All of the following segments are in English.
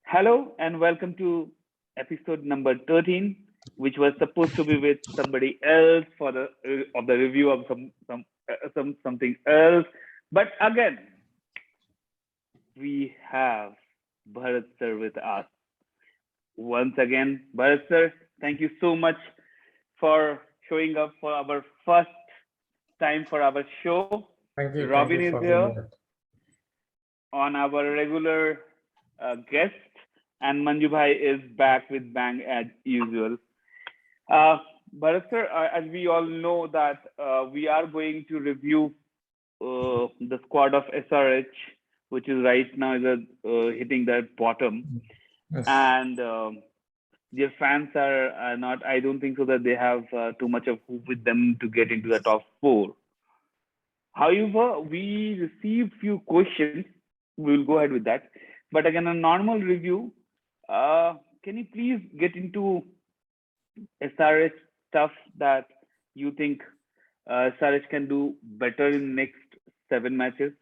Hello and welcome to episode number 13, which was supposed to be with somebody else for the review of something else. But again, we have Bharat sir with us. Once again, Bharat sir, thank you so much for showing up for our first time for our show. Thank Robin you is for here being here. on our regular guest, and Manju Bhai is back with bang as usual. Uh, Bharat sir, as we all know that we are going to review the squad of SRH, which is right now hitting the bottom, Yes. and their fans are not. I don't think so that they have too much of hope with them to get into the top four. However, we received few questions. We will go ahead with that. But again, a normal review. Can you please get into SRH stuff that you think SRH can do better in next 7 matches?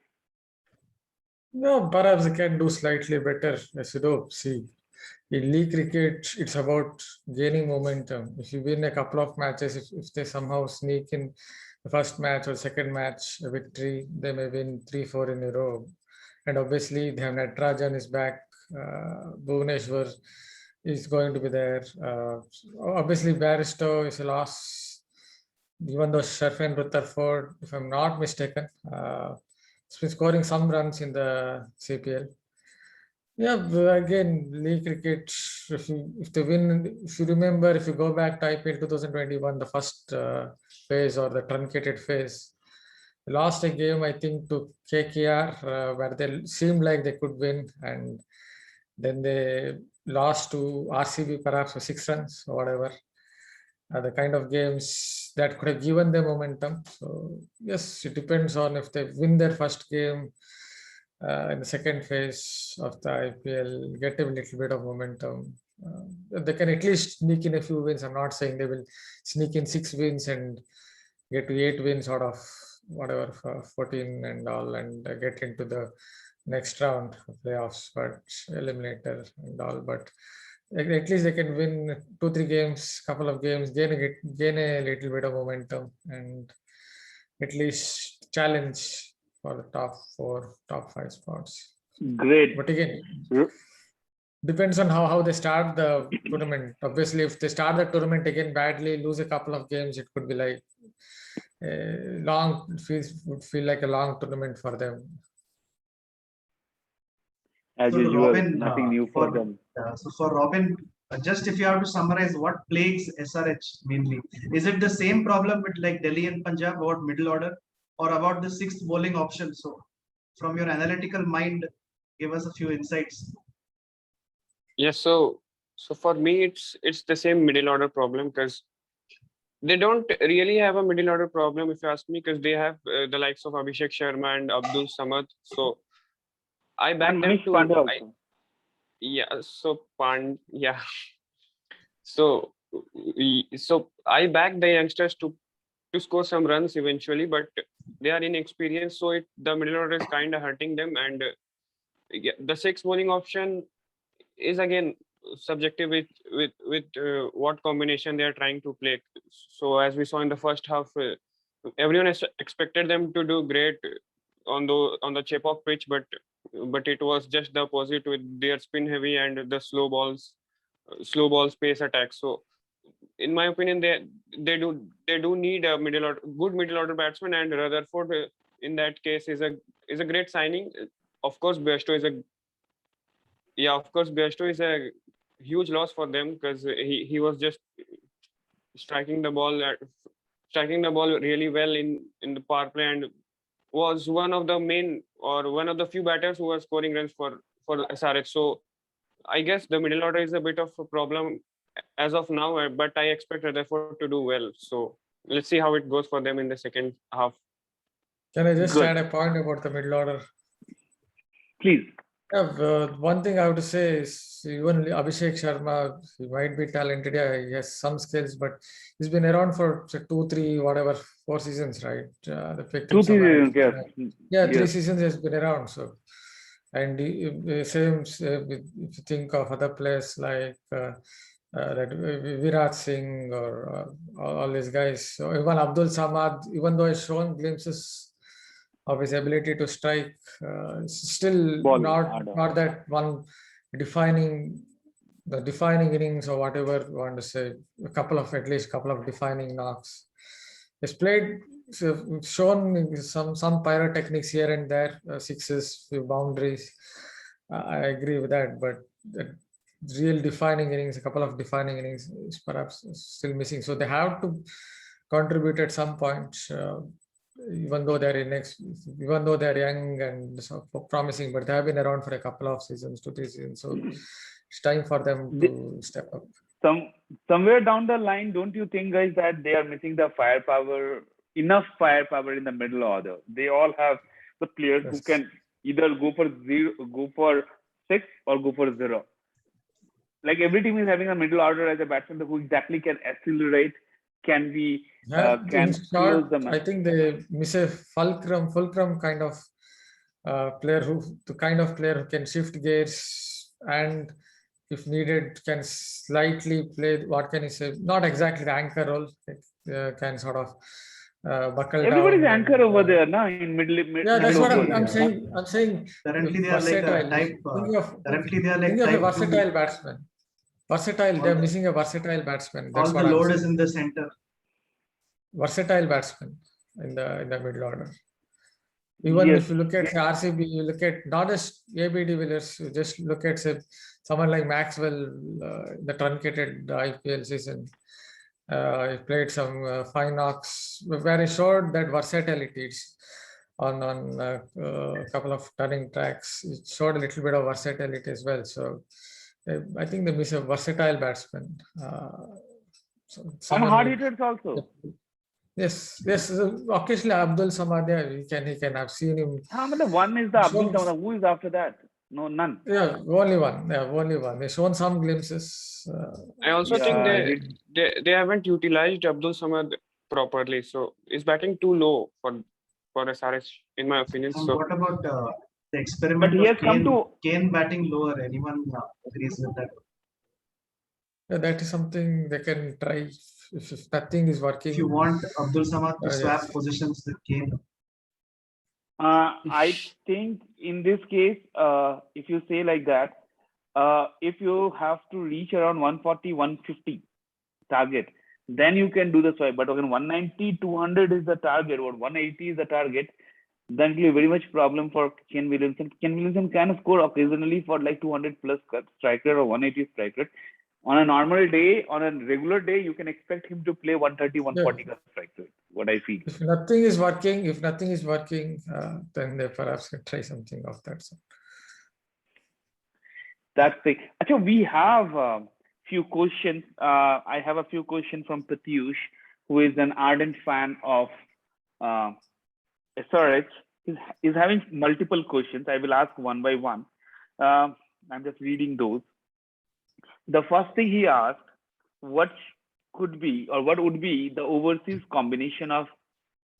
No, perhaps they can do slightly better. As you know, see, in league cricket, it's about gaining momentum. If you win a couple of matches, if they somehow sneak in the first match or second match a victory, they may win 3, 4 in a row. And obviously, they have Natarajan is back. Bhuvaneshwar is going to be there. Obviously, Bairstow is a loss, even though Sharf Rutherford, if I'm not mistaken, has been scoring some runs in the CPL. Yeah, again, league cricket, if they win, if you remember, if you go back to IPL 2021, the first phase or the truncated phase, they lost a game, I think, to KKR, where they seemed like they could win, and then they lost to RCB perhaps for 6 runs or whatever. The kind of games that could have given them momentum. So yes, it depends on if they win their first game in the second phase of the IPL, get a little bit of momentum. They can at least sneak in a few wins. I'm not saying they will sneak in 6 wins and get to 8 wins out of whatever 14 and all, and get into the next round of playoffs, but eliminator and all. But at least they can win 2, 3 games, couple of games, gain a little bit of momentum, and at least challenge for the top 4, top 5 spots. Great. But again, depends on how they start the tournament. Obviously, if they start the tournament again badly, lose a couple of games, it could be like would feel like a long tournament for them. As So usual, Robin, nothing new for them. for Robin, just if you have to summarize what plagues SRH mainly, is it the same problem with like Delhi and Punjab about middle order, or about the sixth bowling option? So, from your analytical mind, give us a few insights. Yes, so for me, it's the same middle order problem because they don't really have a middle order problem if you ask me, because they have the likes of Abhishek Sharma and Abdul Samad. So I back And them Manish to Pandey also. yeah. So so I back the youngsters to score some runs eventually, but they are inexperienced, so the middle order is kind of hurting them, and the sixth bowling option is again subjective with what combination they are trying to play. So as we saw in the first half, everyone expected them to do great on the chip off pitch, but it was just the opposite with their spin heavy and the slow ball pace attack. So in my opinion, they do need a good middle order batsman, and Rutherford in that case is a great signing. Of course, Bairstow is a huge loss for them because he was just striking the ball really well in the power play, and was one of the main or one of the few batters who was scoring runs for SRH. So I guess the middle order is a bit of a problem as of now, but I expect Rutherford to do well. So let's see how it goes for them in the second half. Can I just Good. add a point about the middle order? Please. Yeah, one thing I have to say is even Abhishek Sharma, he might be talented. Yeah, he has some skills, but he's been around for say, 2, 3, whatever, 4 seasons, right? They picked him 2, 3 somewhere. seasons, yes. Yeah, 3 Yes. seasons has been around. So And same if you think of other players like that Virat Singh or all these guys. So even Abdul Samad, even though he's shown glimpses of his ability to strike, still Ball not harder. that one defining the defining innings or whatever you want to say. At least couple of defining knocks. He's played, shown some pyrotechnics here and there, sixes, few boundaries. I agree with that, but the real defining innings, a couple of defining innings, is perhaps still missing. So they have to contribute at some point, even though even though they're young and so promising, but they have been around for a couple of seasons, 2-3 seasons. So it's time for them to step up. Somewhere down the line, don't you think, guys, that they are missing the firepower, enough firepower in the middle order? They all have the players who Yes. can either go for zero, go for six, or go for zero. Like every team is having a middle order as a batsman who exactly can accelerate, can be In can close short, the I match. think they miss a fulcrum kind of player the kind of player who can shift gears and, if needed, can slightly play. What can you say? Not exactly the anchor role. Can sort of buckle Everybody's down anchor and. over there, na, in Yeah, that's middle what overs. I'm Currently, saying. I'm saying currently they are like a versatile. type. Currently they are like Thinking of a type 2. versatile batsman. Versatile. All They're the missing a versatile batsman. all That's the what I'm load is saying. in the center. Versatile batsman in the middle order. Even Yes, if you look at RCB, you look at not just AB de Villiers, you just look at say, someone like Maxwell, the truncated IPL season. He played some fine knocks where he showed that versatility. It's on a couple of turning tracks. It showed a little bit of versatility as well. So I think they miss a versatile batsman. and Someone hard who. hitters also. Yes, yes. Occasionally, Abdul Samad, yeah, he can have seen him. But one is the Abdul Shown, Samad. Who is after that? No, none. yeah, only one. Yeah, only one. They've shown some glimpses. I also think Yeah, they haven't utilized Abdul Samad properly. So is batting too low for SRH, in my opinion. And So what about the but experiment he of has come to. Kane batting lower? Anyone agrees with that? Yeah, that is something they can try if nothing is If you working. want Abdul Samad to swap Yes. positions with Kane, I think in this case, if you say like that, if you have to reach around 140, 150 target, then you can do the swipe. But when 190, 200 is the target, or 180 is the target, then it will be very much problem for Ken Williamson. Ken Williamson can score occasionally for like 200 plus strike rate or 180 strike rate. On a normal day, on a regular day, you can expect him to play 130, 140 strike rate. What I feel. If nothing is working, then they perhaps can try something of that sort. That's the. Actually, we have a few questions. I have a few questions from Pratyush, who is an ardent fan of uh, SRH. He's having multiple questions. I will ask one by one. I'm just reading those. The first thing he asked, what could be or what would be the overseas combination of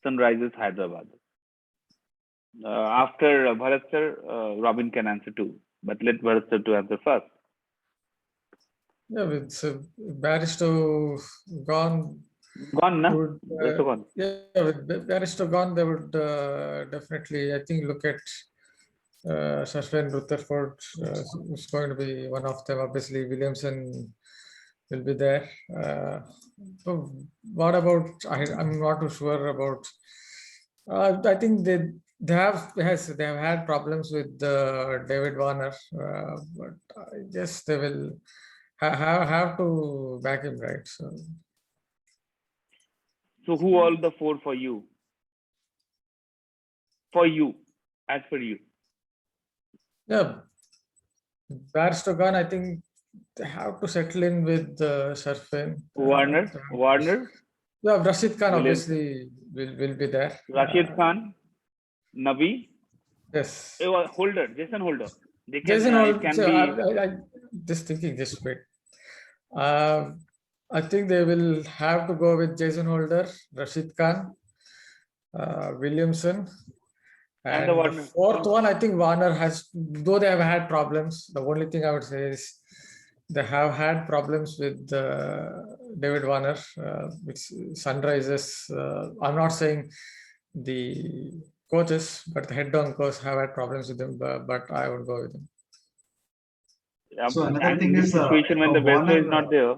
Sunrisers Hyderabad? After Bharat sir, Robin can answer too. But let Bharat sir to answer first. Yeah, with Bairstow gone. Gone, na? Would, Gone. yeah, with Bairstow gone, they would definitely, I think, look at Sashwin Rutherford. Who's going to be one of them. Obviously, Williamson will be there. So what about? I'm not too sure about. I think they have had problems with David Warner, but I guess they will have to back him, right? So who all the four for you? For you, as for you. Yeah, Bairstow gone. I think they have to settle in with Sharfin. Warner, Yeah, Rashid Khan Williams. obviously will be there. Rashid Khan, Nabi, Yes. Holder, Jason Holder. They can. Jason It Holder. can So be. I just thinking. Just wait. I think they will have to go with Jason Holder, Rashid Khan, Williamson, And the And the one fourth one, I think Warner has, though they have had problems, the only thing I would say is they have had problems with David Warner, which Sunrisers. I'm not saying the coaches, but the head on coach have had problems with him, but I would go with him. So another and thing in this is situation when the Bairstow is not there,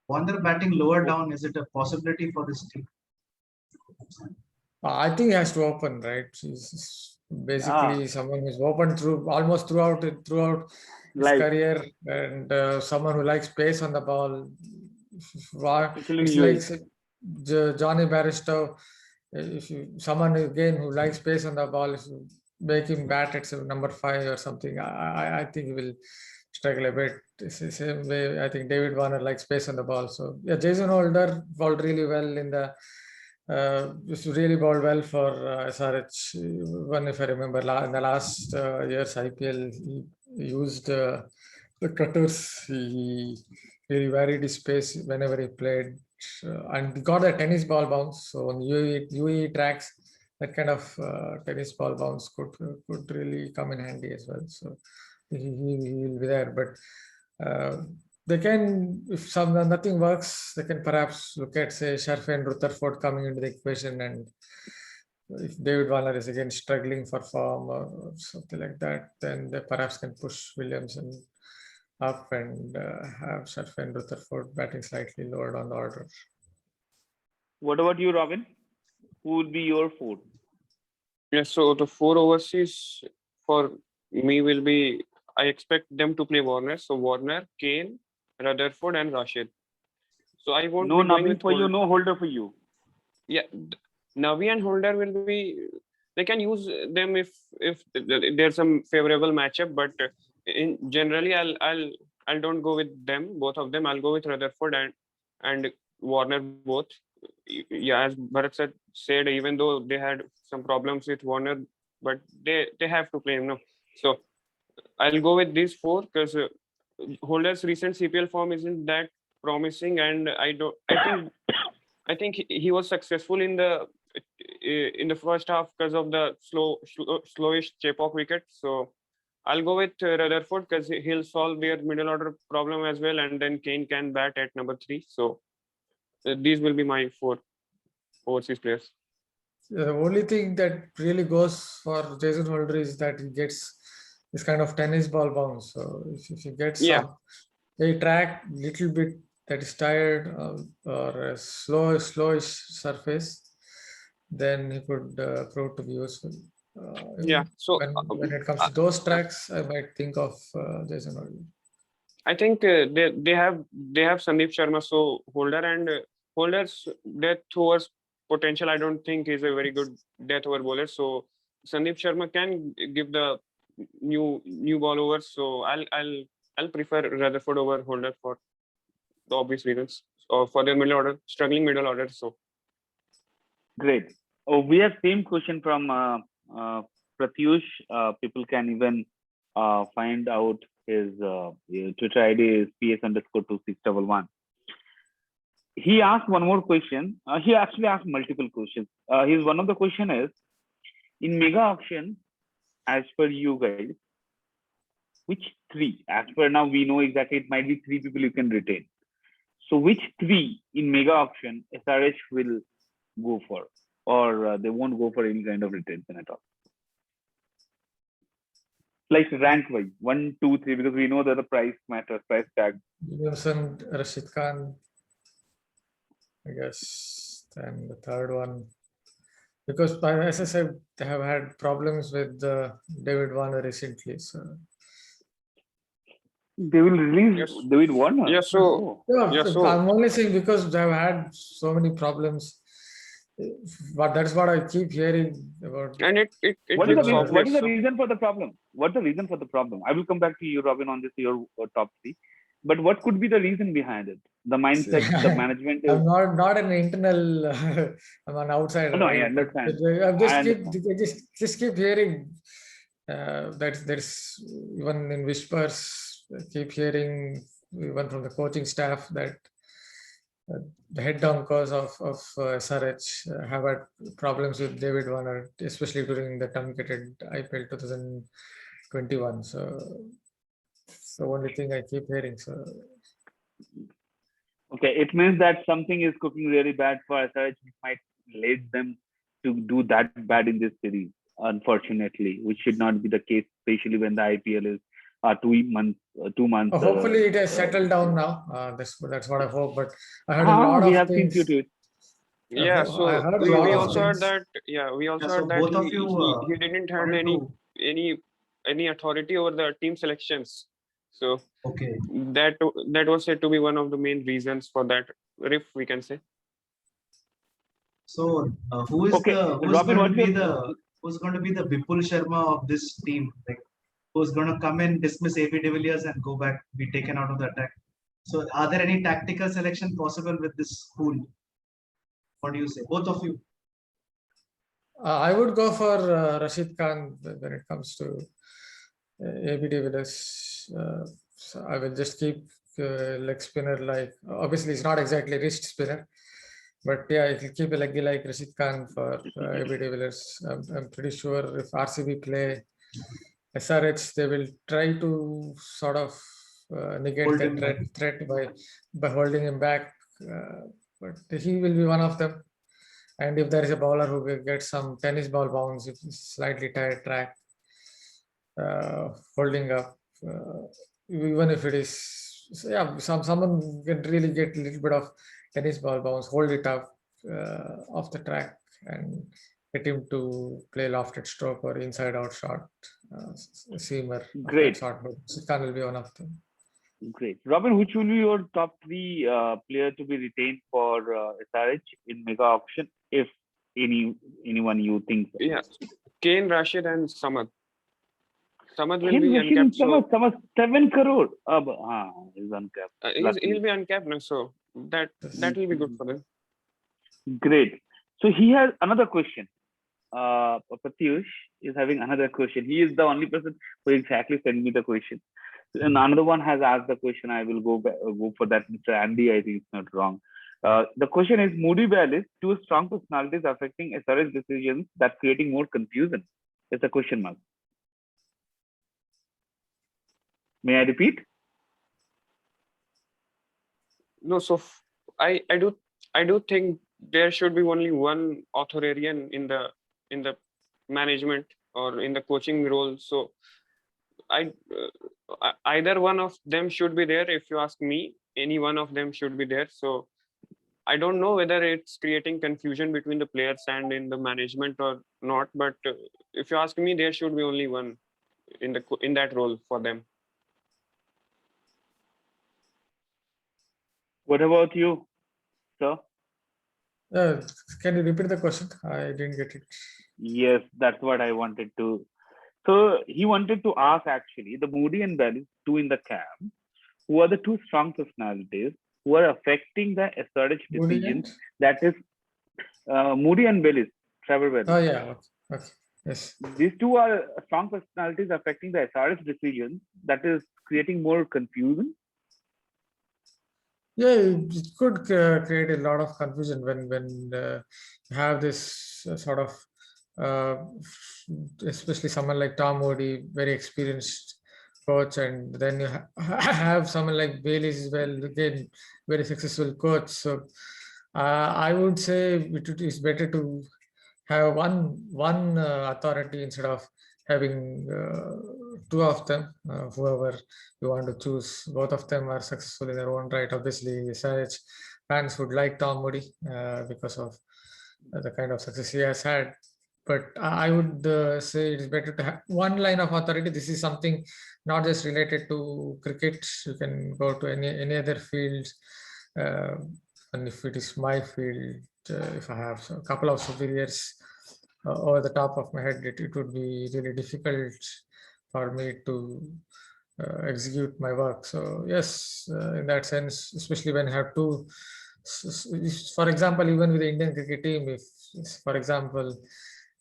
Warner batting lower down, is it a possibility for this team? I think he has to open, right? He's basically someone who's opened through almost throughout his life, career, and someone who likes pace on the ball. especially in It's UAE. like Johnny Bairstow. If you someone again who likes pace on the ball, if you make him bat at number 5 or something, I think he will struggle a bit. It's the same way I think David Warner likes pace on the ball. So yeah, Jason Holder bowled really well in the. Just really bowled well for SRH. One, if I remember, in the last year's IPL, he used the cutters. He really varied his pace whenever he played, and he got a tennis ball bounce. So on UAE tracks, that kind of tennis ball bounce could really come in handy as well. So he will be there, but. They can, if nothing works, they can perhaps look at, say, Sharf and Rutherford coming into the equation, and if David Warner is again struggling for form or something like that, then they perhaps can push Williamson up and have Sharf and Rutherford batting slightly lower on the order. What about you, Robin? Who would be your 4? Yeah, so the 4 overseas for me will be, I expect them to play Warner. So Warner, Kane, Rutherford, and Rashid. So I won't No be going Nabi with for you, no Holder for you. Yeah, Navi and Holder will be. They can use them if there's some favorable matchup, but in generally I'll don't go with them, both of them. I'll go with Rutherford and Warner both. Yeah, as Bharat said, even though they had some problems with Warner, but they have to play him, no. So I'll go with these 4 because Holder's recent CPL form isn't that promising, and I think he was successful in the first half because of the slowish Chepauk wicket. So I'll go with Rutherford because he'll solve their middle order problem as well, and then Kane can bat at number 3. So these will be my 4 overseas players. The only thing that really goes for Jason Holder is that he gets this kind of tennis ball bounce. So if you get some a track little bit that is tired or a slowish surface, then he could prove to be useful. So when it comes to those tracks, I might think of Jason Holder. I think they have Sandeep Sharma, so Holder and Holder's death overs potential. I don't think is a very good death over bowler. So Sandeep Sharma can give the new ball overs. So I'll prefer Rutherford over Holder for the obvious reasons. So for their struggling middle order. So great. Oh, we have same question from Pratyush. People can even find out his Twitter ID is PS_2611. He asked one more question. He actually asked multiple questions. His one of the question is, in mega auction, as per you guys, which 3? As per now, we know exactly it might be 3 people you can retain. So which 3 in mega auction SRH will go for, or they won't go for any kind of retention at all? Like rank wise, 1, 2, 3, because we know that the price matters, price tag. Williamson, Rashid Khan, I guess. Then the third one, because as I said, they have had problems with David Warner recently. So they will release David Warner. Yeah, so I'm only saying because they have had so many problems. But that's what I keep hearing about. And what is the reason for the problem? What's the reason for the problem? I will come back to you, Robin, on this your top 3. But what could be the reason behind it? The mindset, the management. I'm not an internal. I'm an outsider. No, right? I understand. I'm just keep hearing that there's even in whispers. I keep hearing even from the coaching staff that the head down cause of SRH have had problems with David Warner, especially during the truncated IPL 2021. So it's the only thing I keep hearing. So Okay, it means that something is cooking really bad for SRH, which might lead them to do that bad in this series, unfortunately, which should not be the case, especially when the IPL is 2 months. hopefully it has settled down now. That's what I hope. But I heard a lot We of have seen few things. tweets. Yeah, I so heard a So lot we of also heard things. that we yeah, also so heard that both of you he didn't have wanted to. any authority over the team selections. So Okay. that was said to be one of the main reasons for that riff, we can say. So who is Okay, who's Robin, going to what's be your who's going to be the Vipul Sharma of this team? Like who's going to come in, dismiss AB de Villiers, and go back, be taken out of the attack? So are there any tactical selection possible with this pool? What do you say, both of you? I would go for Rashid Khan when it comes to AB de Villiers. So I will just keep leg spinner like, obviously it's not exactly wrist spinner, but yeah, it will keep a leggy like Rashid Khan for AB de Villiers. I'm pretty sure if RCB play SRH, they will try to sort of negate Hold that him back. threat by holding him back. But he will be one of them. And if there is a bowler who will get some tennis ball bounce, if it's slightly tired track, holding up, even if it is, so yeah, someone can really get a little bit of tennis ball bounce, hold it up off the track, and get him to play lofted stroke or inside out shot, seamer of that great? sort. But Khan will be one of them. Great. Robin, which will be your top three player to be retained for SRH in mega auction, if anyone you think so? Yeah, Kane, Rashid, and Samad. Samad will Ken be Rashid and uncapped, so Samad 7 crore. He's uncapped. he'll Luckily. be uncapped now, so that will be good for them. Great. So he has another question. Pratyush is having another question. He is the only person who exactly sent me the question. And another one has asked the question. I will go for that. Mr. Andy, I think it's not wrong. The question is Moody Bayliss, two strong personalities affecting SRS decisions that creating more confusion. It's a question mark. May I repeat? No, so I do think there should be only one authoritarian in the management or in the coaching role. So either one of them should be there. If you ask me, any one of them should be there. So I don't know whether it's creating confusion between the players and in the management or not. But if you ask me, there should be only one in that role for them. What about you, sir? Can you repeat the question? I didn't get it. Yes, that's what I wanted to. So he wanted to ask actually the Moody and Bayliss, two in the camp, who are the two strong personalities who are affecting the SRH Moody decisions. and? That is Moody and Bayliss, Trevor Bayliss. Oh yeah, okay. Yes. These two are strong personalities affecting the SRH decisions. That is creating more confusion. Yeah, it could create a lot of confusion when you have this sort of, especially someone like Tom Moody, very experienced coach, and then you have someone like Bayliss as well, again, very successful coach. So I would say it is better to have one authority instead of having two of them. Whoever you want to choose, both of them are successful in their own right. Obviously, SRH fans would like Tom Moody because of the kind of success he has had. But I would say it is better to have one line of authority. This is something not just related to cricket. You can go to any other fields. And if it is my field, if I have a couple of superiors over the top of my head, it would be really difficult for me to execute my work. So yes, in that sense, especially when I have two, for example, even with the Indian cricket team, if for example,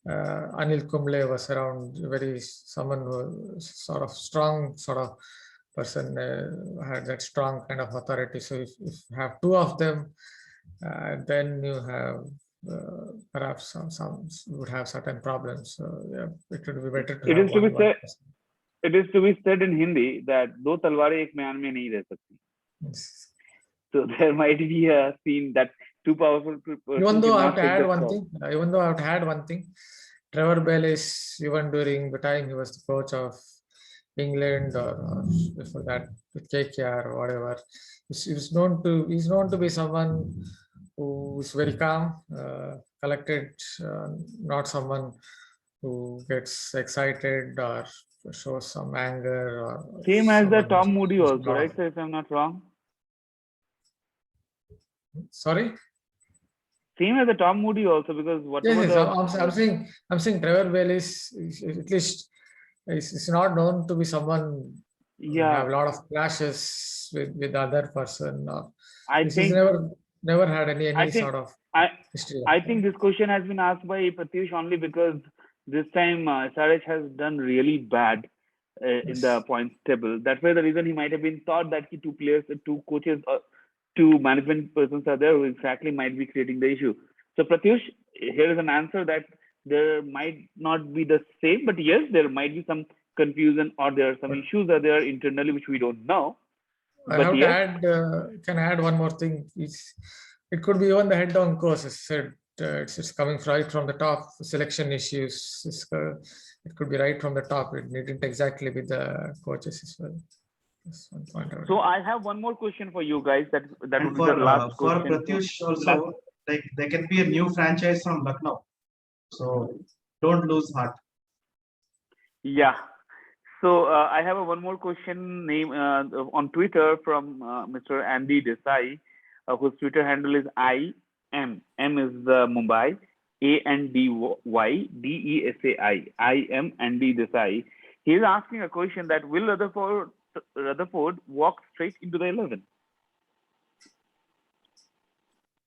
Anil Kumble was around, very someone who sort of strong sort of person, had that strong kind of authority. So if you have two of them, then you have perhaps some would have certain problems. So yeah, it would be better to It have is to be one said. person. It is to be said in Hindi that दो तलवारें एक म्यान में नहीं रह सकती. Yes. So there might be a scene that two powerful Even person though I have cannot to take add the one storm. thing, even though I have to add one thing, Trevor Bayliss, even during the time he was the coach of England or before that with KKR or whatever, he's known to be someone who is very calm, collected, not someone who gets excited or shows some anger or Same as the someone Tom Moody who's also, not. right? So if I'm not wrong. Sorry. Same as the Tom Moody also, because whatever Yes, the I'm saying Trevor Bayliss at least is not known to be someone who have yeah, a lot of clashes with the other person. Or I he's think never had I any think sort of I history I like that. think this question has been asked by Pratyush only because this time SRH has done really bad in the Yes. points table. That's why the reason he might have been thought that two players, two coaches, two management persons are there who exactly might be creating the issue. So Pratyush, here is an answer that there might not be the same, but yes, there might be some confusion or there are some But issues are there internally which we don't know. I But have to yes, add, can add one more thing. It could be even the head down course. As I said, it's coming right from the top. Selection issues. It could be right from the top. It needn't exactly be the coaches as well. That's one point I would so add. I have one more question for you guys. That And would be the last for question. So Pratyush last, also, like there can be a new franchise from Lucknow. So don't lose heart. yeah. So I have one more question name on Twitter from Mr. Andy Desai, whose Twitter handle is IM. M is Mumbai. ANDYDESAI. IM Andy Desai. He is asking a question that will Rutherford walk straight into the 11?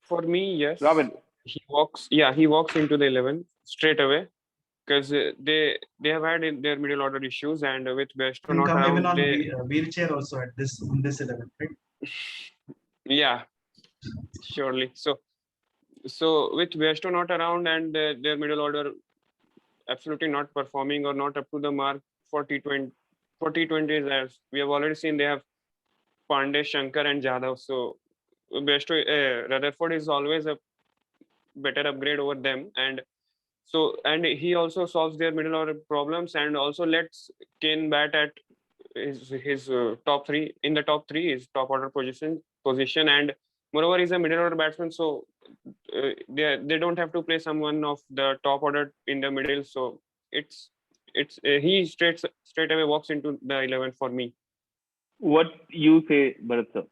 For me, yes. Robin. He walks. Yeah, he walks into the 11 straight away because they have had in their middle order issues, and with Bairstow Can not come even around, on they wheelchair also at this in this 11, right? yeah, surely. So with Bairstow not around and their middle order absolutely not performing or not up to the mark for T20s, as we have already seen, they have Pandey, Shankar, and Jadhav. So Bairstow, Rutherford is always a better upgrade over them, and he also solves their middle order problems and also lets Kane bat at his top three in the top three, his top order position, and moreover he's a middle order batsman, so they don't have to play someone of the top order in the middle. So it's he straight away walks into the 11 for me. What you say, Bharat sir?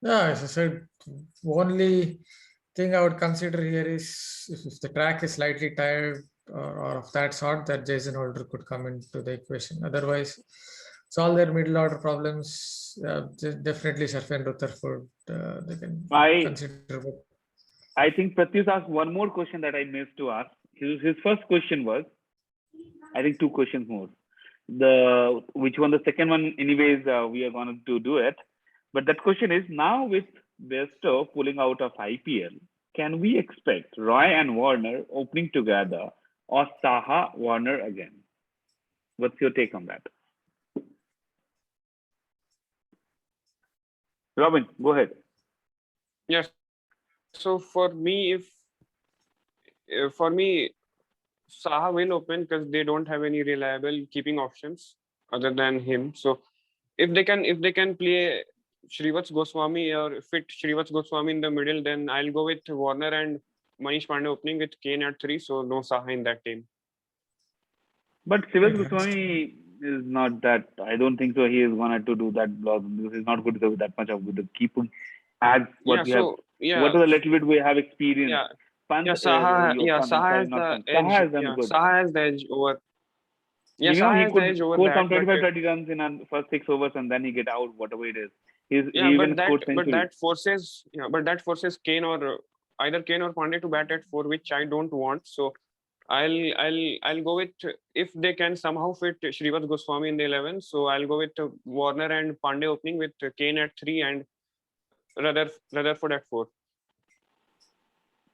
Yeah, as I said, only thing I would consider here is if the track is slightly tired or of that sort, that Jason Holder could come into the equation. Otherwise, it's all their middle order problems. Definitely Sharf and Rutherford, they can I consider. I think Pratyush asked one more question that I missed to ask. His first question was, I think two questions more. The which one? The second one, anyways, we are going to do it. But that question is now with Bairstow pulling out of IPL, can we expect Roy and Warner opening together or Saha Warner again? What's your take on that? Robin, go ahead. Yes. So for me, for me, Saha will open because they don't have any reliable keeping options other than him. So if they can play Shrivats Goswami or fit Shrivats Goswami in the middle, then I'll go with Warner and Manish Pandey opening with Kane at 3. So no Saha in that team. But Sivas Goswami is not that. I don't think so. He is going to do that block because he's not good with that much of good keeping as what we have. What is a little bit we have experienced. Yeah. Pant, Saha. Saha sorry, has not the Pant. edge. Saha has done good. Saha has the edge over. Yeah, You know, Saha he has the edge could over score that. some 25, 30 runs in the first 6 overs and then he get out, whatever it is. He Yeah, even scored but century. that forces Kane or either Kane or Pandey to bat at 4, which I don't want. So I'll go with, if they can somehow fit Shrivats Goswami in the 11. So I'll go with Warner and Pandey opening with Kane at 3 and Rutherford at 4.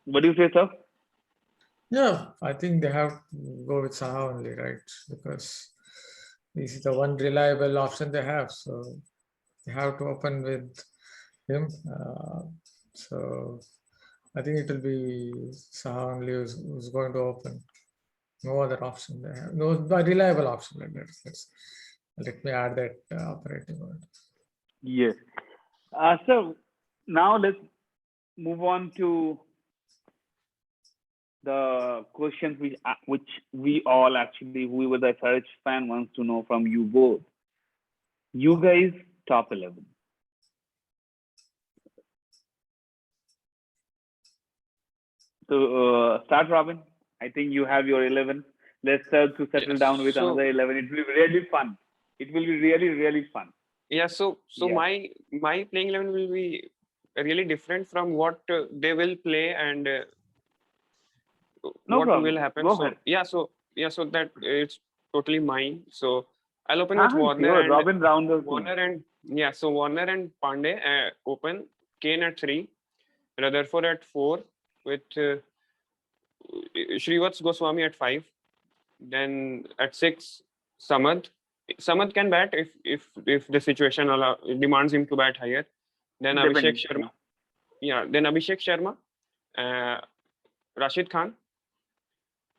What do you say, sir? Yeah, I think they have to go with Saha only, right? Because this is the one reliable option they have. So they have to open with him. So I think it will be Saha only who's going to open. No other option they have. No reliable option. Let me add that operating word. Yes. So now let's move on to the questions which we all actually, whoever the SRH fan wants to know from you both. You guys, top 11. So start, Robin. I think you have your 11. Let's start to settle Yes. down with So another 11. It will be really fun. It will be really, really fun. yeah, so Yeah. my playing 11 will be really different from what they will play and No what will problem. happen. Go So ahead. so that it's totally mine. So I'll open with Warner Sure. and Robin rounders. So Warner and Pandey open, Kane at 3, Rutherford at 4 with Shrivats Goswami at 5. Then at 6, Samad. Samad can bat if the situation demands him to bat higher. Then Abhishek Depending. Sharma. Then Abhishek Sharma, Rashid Khan.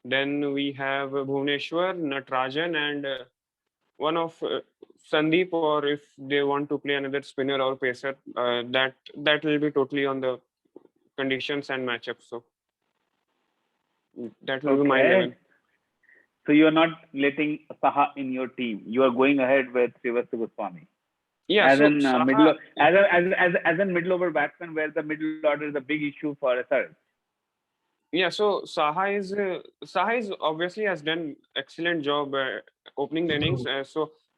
Then we have Bhuvneshwar, Natarajan, and one of Sandeep, or if they want to play another spinner or pacer, that will be totally on the conditions and matchups. So that will be my 11. Okay. So you are not letting Saha in your team. You are going ahead with Srivastava Goswami. Yeah, As so in Saha, as a middle over batsman, where the middle order is a big issue for SRH. yeah, so Saha is obviously has done excellent job opening the innings.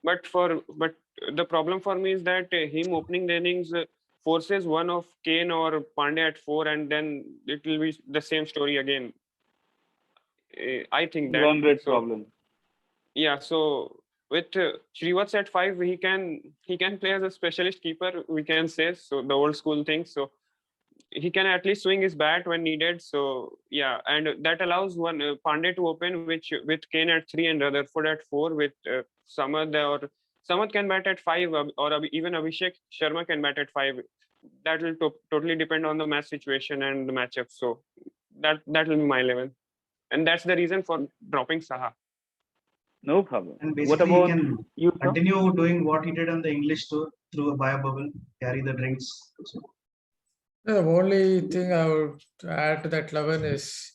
But the problem for me is that him opening the innings forces one of Kane or Pandey at 4, and then it will be the same story again. I think that. Run rate So problem. yeah, so with Shrivats at 5, he can play as a specialist keeper, we can say. So the old school thing. So he can at least swing his bat when needed. So yeah, and that allows one Pandey to open, which with Kane at 3 and Rutherford at 4 with Samad, or Samad can bat at 5, or even Abhishek Sharma can bat at 5. That will totally depend on the match situation and the matchup. So that will be my 11, and that's the reason for dropping Saha. No problem. And What basically, he about can you, sir? continue doing what he did on the English tour through a bio bubble, carry the drinks. The only thing I would add to that 11 is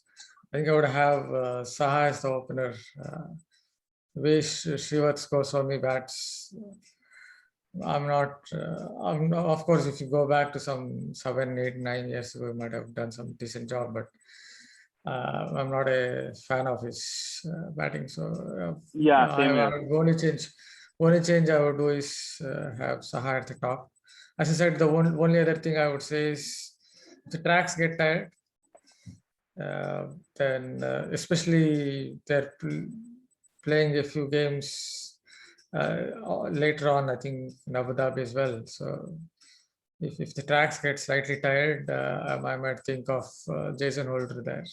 I think I would have Saha as the opener. Srivats Goswami bats. Of course, if you go back to some 7, 8, 9 years ago, we might have done some decent job, but I'm not a fan of his batting. So Yeah, same here. only change I would do is have Saha at the top. As I said, the only other thing I would say is if the tracks get tired, then especially they're playing a few games later on, I think in Abu Dhabi as well. So if the tracks get slightly tired, I might think of Jason Holder there.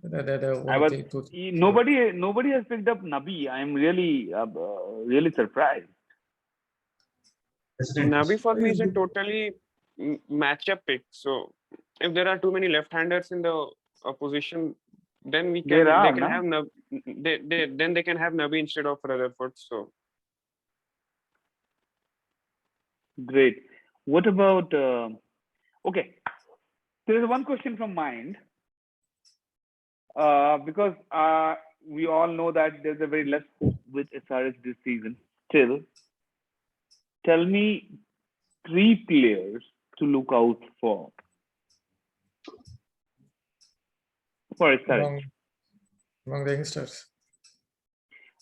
They're the I only was thing. nobody has picked up Nabi. I am really really surprised. Nabi for me is a totally matchup pick. So if there are too many left-handers in the opposition, then they can have then they can have Nabi instead of Rutherford. So Great. What about okay? There is one question from mind because we all know that there's a very less hope with SRH this season. Still, tell me 3 players to look out for SRH. Among the youngsters.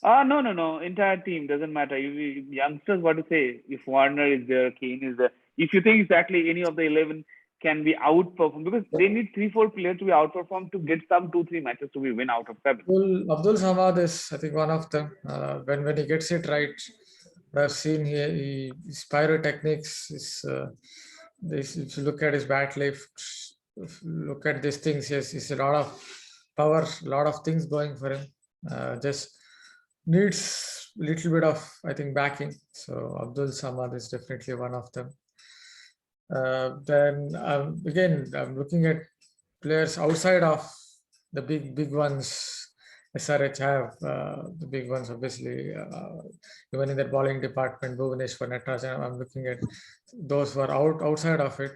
No. Entire team doesn't matter. Youngsters, what to say? If Warner is there, Kane is there. If you think exactly any of the 11 can be outperformed, because they need 3-4 players to be outperformed to get some 2-3 matches to be win out of 7. Abdul Samad is, I think, one of them. When he gets it right, I've seen his pyrotechnics. If you look at his bat lift, look at these things, yes, it's a lot of power, a lot of things going for him. Just needs a little bit of, I think, backing. So Abdul Samad is definitely one of them. Then again, I'm looking at players outside of the big ones. SRH have the big ones, obviously. Even in the bowling department, Bhuvaneshwar, Natarajan, I'm looking at those who are outside of it.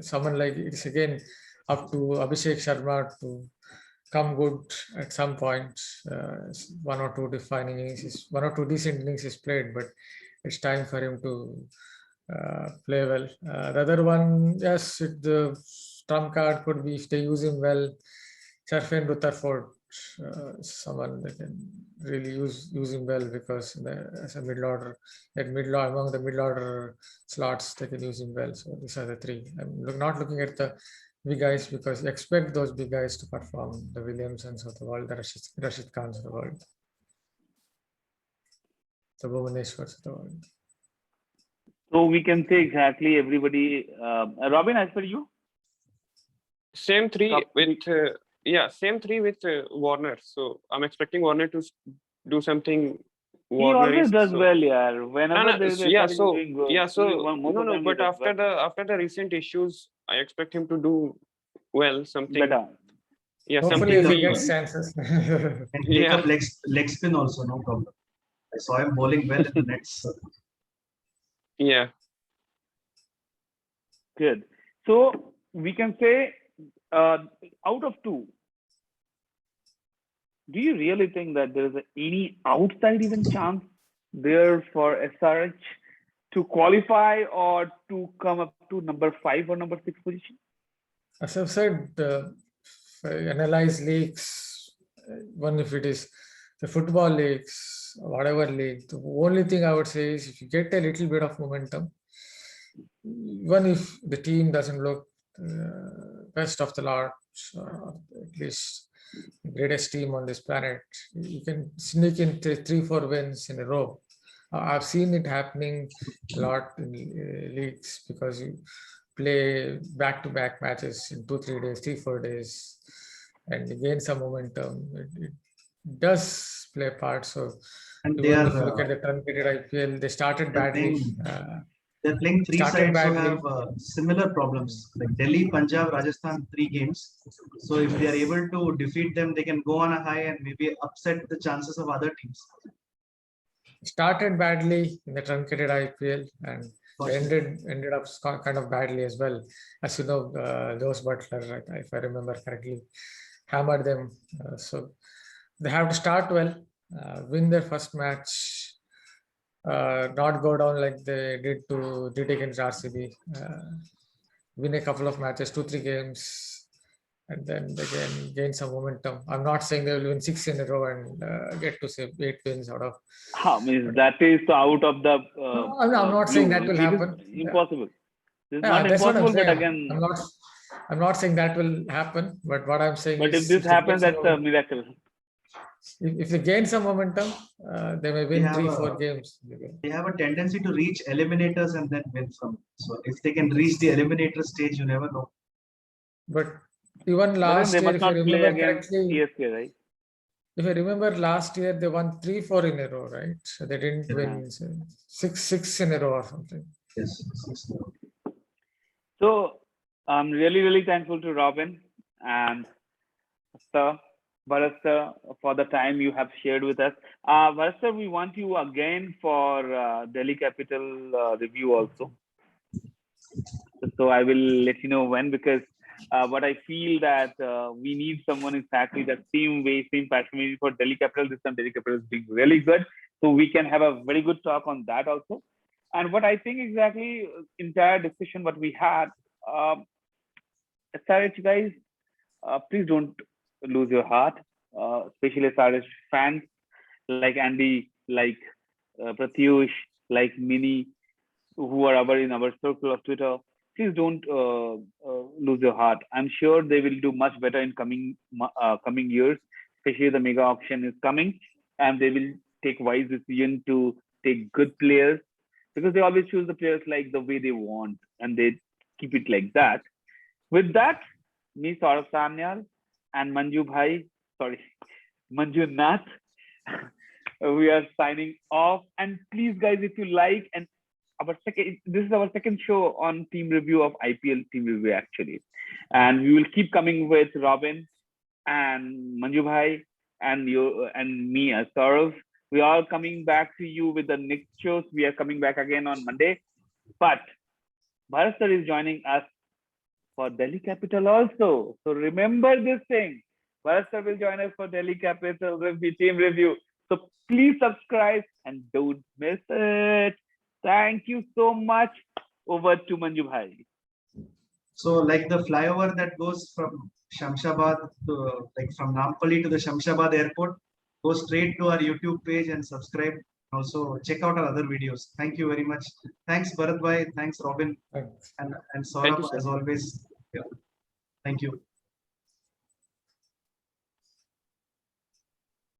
Someone like it's again up to Abhishek Sharma to come good at some point. One or two defining innings, one or two decent innings is played, but it's time for him to play well. The other one, yes, the trump card could be if they use him well. Sharfin Rutherford, someone that can really use him well because as a middle order, among the middle order slots, they can use him well. So these are the three. I'm not looking at the big guys because you expect those big guys to perform. The Williamsons of the world, the Rashid Khans of the world, the Bhuvaneshwars of the world. So we can say exactly everybody. Robin, as per you? Same three Top with same three with Warner. So I'm expecting Warner to do something. He always does so, well, yeah. Whenever there is a yeah. start, he's So doing good. yeah. So Most of the time he but does after well. the recent issues, I expect him to do well. Something. Better. Yeah. Hopefully, take if he up gets chances. and take Yeah. up leg spin also, no problem. I saw him bowling well in the nets. Yeah. Good. So we can say out of two, do you really think that there is any outside even chance there for SRH to qualify or to come up to number 5 or number 6 position? As I've said, analyze leagues, even if it is the football leagues, whatever league, the only thing I would say is if you get a little bit of momentum, even if the team doesn't look best of the lot, at least the greatest team on this planet, you can sneak in 3-4 wins in a row. I've seen it happening a lot in leagues because you play back-to-back matches in 2-3 days, 3-4 days, and gain some momentum. It does play a part. So And they even are if you look at the truncated IPL, they started they're badly. they're playing three Started sides who badly. have similar problems like Delhi, Punjab, Rajasthan, 3 games. So if they are able to defeat them, they can go on a high and maybe upset the chances of other teams. Started badly in the truncated IPL and ended up kind of badly as well. As you know, Jose Butler, if I remember correctly, hammered them. So they have to start well, win their first match, not go down like they did against RCB, win a couple of matches, 2-3 games, and then again gain some momentum. I'm not saying they will win 6 in a row and get to say 8 wins out of. That is out of the No, I'm not saying that will It is happen. impossible. It's Yeah, not that's what I'm impossible, but saying. again, I'm not saying that will happen. But what I'm saying but if is, this if they gain happens, some that's a momentum, miracle. if they gain some momentum, they may They win have 3-4 games. they have a tendency to reach eliminators and then win from it. So if they can reach the eliminator stage, you never know. But even But then they last year, must if I not play remember against correctly, CSK, right? if I remember last year, they won 3-4 in a row, right? So they didn't Yeah. win 6 in a row or something. Yes. So I'm really thankful to Robin and Sir Bharat sir for the time you have shared with us. Bharat sir, we want you again for Delhi Capital review also. So I will let you know when, because but I feel that we need someone exactly the same way, same passion for Delhi Capital. This time Delhi Capital is being really good, so we can have a very good talk on that also. And what I think exactly entire discussion what we had, SRH guys, please don't lose your heart, especially SRH fans like Andy, like Pratyush, like Mini, who are in our circle of Twitter. Please don't lose your heart. I'm sure they will do much better in coming years, especially the mega auction is coming, and they will take wise decision to take good players, because they always choose the players like the way they want, and they keep it like that. With that, me, Saurabh Sanyal, and Manju Bhai, sorry, Manju Nath. We are signing off. And please, guys, if you like, and this is our second show on team review of IPL team review actually, and we will keep coming with Robin and Manju Bhai and you and me as Saurav. We are coming back to you with the next shows. We are coming back again on Monday, but Bharat sir is joining us for Delhi Capital also. So remember this thing. Bharat sir will join us for Delhi Capital team review. So please subscribe and don't miss it. Thank you so much. Over to Manju Bhai. So like the flyover that goes from Shamshabad to like from Nampally to the Shamshabad airport, go straight to our YouTube page and subscribe. Also check out our other videos. Thank you very much. Thanks Bharat Bhai. Thanks Robin Thanks. and Thank you, Saurabh sir. as always. Yeah. Thank you.